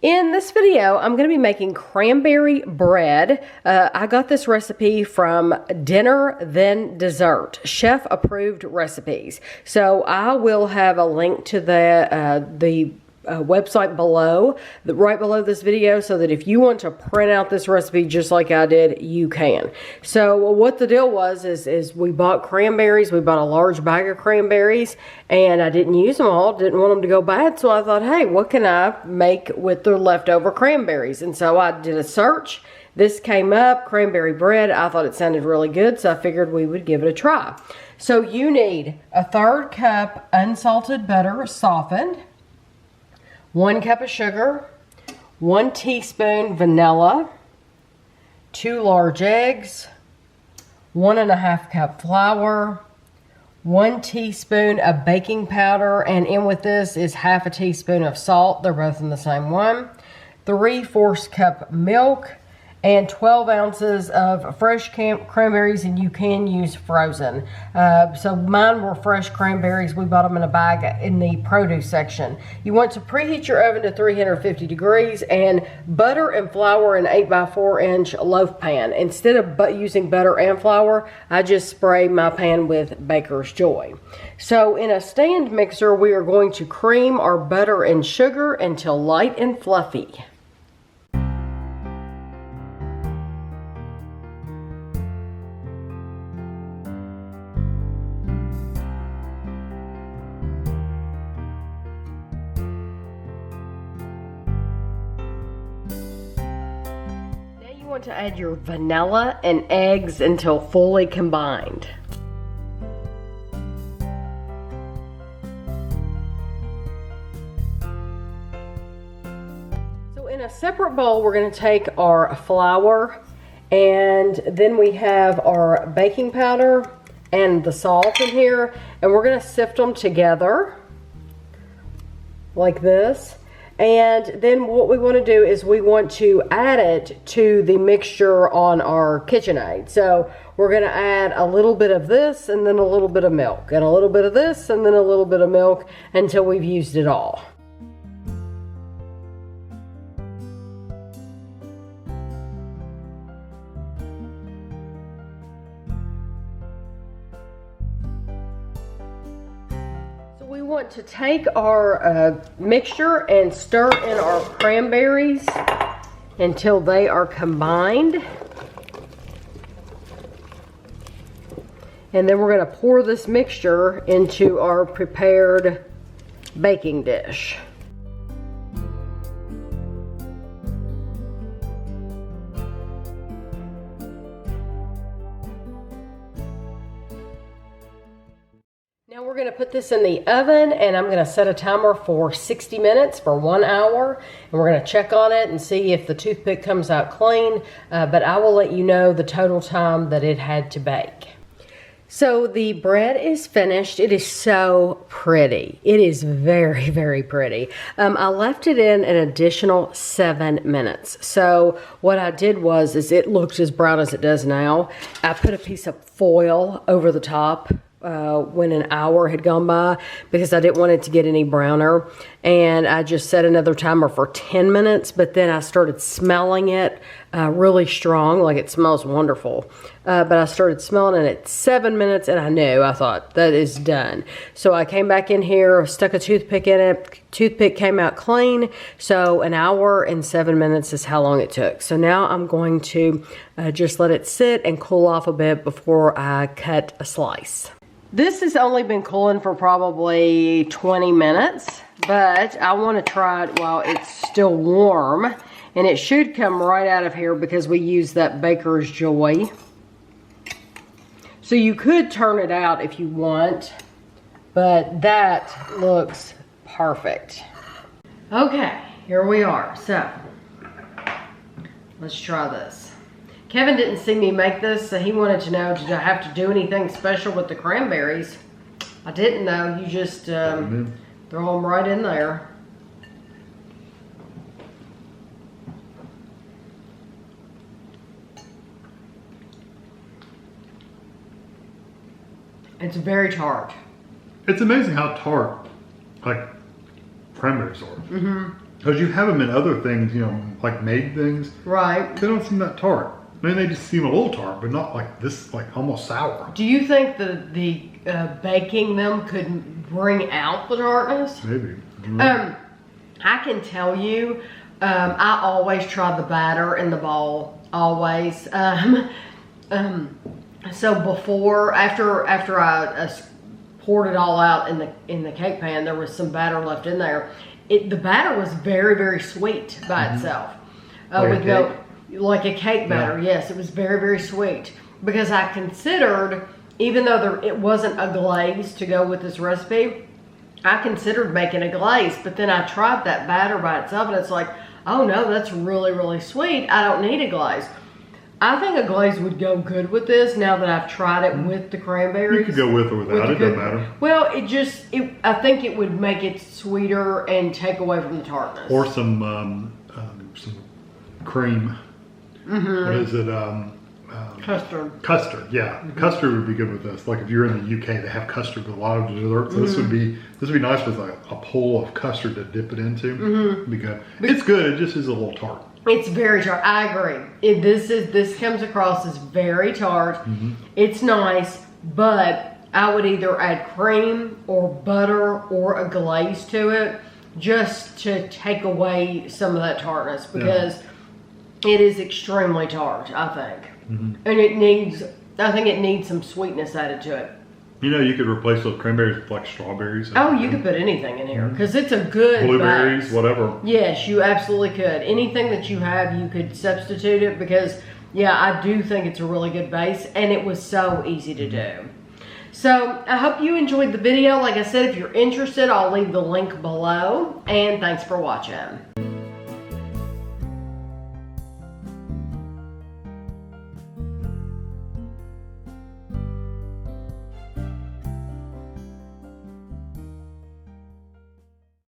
In this video, I'm going to be making cranberry bread. I got this recipe from Dinner Then Dessert, chef approved recipes. So I will have a link to the website below, right below this video, so that if you want to print out this recipe just like I did, you can. So what the deal was is we bought cranberries. We bought a large bag of cranberries, and I didn't use them all, didn't want them to go bad, so I thought, hey, what can I make with the leftover cranberries? And so I did a search. This came up, cranberry bread. I thought it sounded really good, so I figured we would give it a try. So you need a 1/3 cup unsalted butter softened, 1 cup of sugar, 1 teaspoon vanilla, 2 large eggs, 1½ cup flour, 1 teaspoon of baking powder, and in with this is 1/2 teaspoon of salt. They're both in the same one. 3/4 cup milk, and 12 ounces of fresh cranberries, and you can use frozen. So mine were fresh cranberries. We bought them in a bag in the produce section. You want to preheat your oven to 350 degrees and butter and flour an 8x4 inch loaf pan. Instead of using butter and flour, I just spray my pan with Baker's Joy. So in a stand mixer, we are going to cream our butter and sugar until light and fluffy. You want to add your vanilla and eggs until fully combined. So in a separate bowl, we're going to take our flour, and then we have our baking powder and the salt in here, and we're going to sift them together like this. And then what we want to do is we want to add it to the mixture on our KitchenAid. So we're going to add a little bit of this and then a little bit of milk, and a little bit of this and then a little bit of milk until we've used it all. We want to take our mixture and stir in our cranberries until they are combined. And then we're going to pour this mixture into our prepared baking dish. Now we're going to put this in the oven, and I'm going to set a timer for 60 minutes for 1 hour, and we're going to check on it and see if the toothpick comes out clean, but I will let you know the total time that it had to bake. So the bread is finished. It is so pretty. It is very, very pretty. I left it in an additional 7 minutes. So what I did was it looked as brown as it does now. I put a piece of foil over the top when an hour had gone by because I didn't want it to get any browner, and I just set another timer for 10 minutes, but then I started smelling it really strong, like it smells wonderful, but I started smelling it at 7 minutes, and I thought that is done. So I came back in here, stuck a toothpick in it, toothpick came out clean. So 1 hour and 7 minutes is how long it took. So now I'm going to just let it sit and cool off a bit before I cut a slice. This has only been cooling for probably 20 minutes, but I want to try it while it's still warm, and it should come right out of here because we use that Baker's Joy. So you could turn it out if you want, but that looks perfect. Okay, here we are. So let's try this. Kevin didn't see me make this, so he wanted to know, did I have to do anything special with the cranberries? I didn't know. You just throw them right in there. It's very tart. It's amazing how tart, like, cranberries are. Because you have them in other things, you know, like made things. Right. They don't seem that tart. I mean, they just seem a little tart, but not like this, like almost sour. Do you think the baking them could bring out the tartness? Maybe. I can tell you, I always try the batter in the bowl, always. So after I poured it all out in the cake pan, there was some batter left in there. The batter was very, very sweet by itself. Like a cake batter, yes. It was very, very sweet. Because I considered, even though it wasn't a glaze to go with this recipe, I considered making a glaze. But then I tried that batter by itself and it's like, oh no, that's really, really sweet. I don't need a glaze. I think a glaze would go good with this now that I've tried it with the cranberries. You could go with or without, it doesn't matter. Well, I think it would make it sweeter and take away from the tartness. Or some cream. What is it? Custard. Custard, yeah. Custard would be good with this. Like if you're in the UK, they have custard with a lot of desserts. So this would be nice with a bowl of custard to dip it into. It'd be good. It's good. It just is a little tart. It's very tart. I agree. This comes across as very tart. It's nice, but I would either add cream or butter or a glaze to it just to take away some of that tartness because it is extremely tart, I think. And I think it needs some sweetness added to it. You know, you could replace those cranberries with like strawberries. Oh, you could put anything in here because it's a good blueberries, base. whatever. Yes, you absolutely could. Anything that you have, you could substitute it because, yeah, I do think it's a really good base and it was so easy to do. So I hope you enjoyed the video. Like I said, if you're interested, I'll leave the link below and thanks for watching.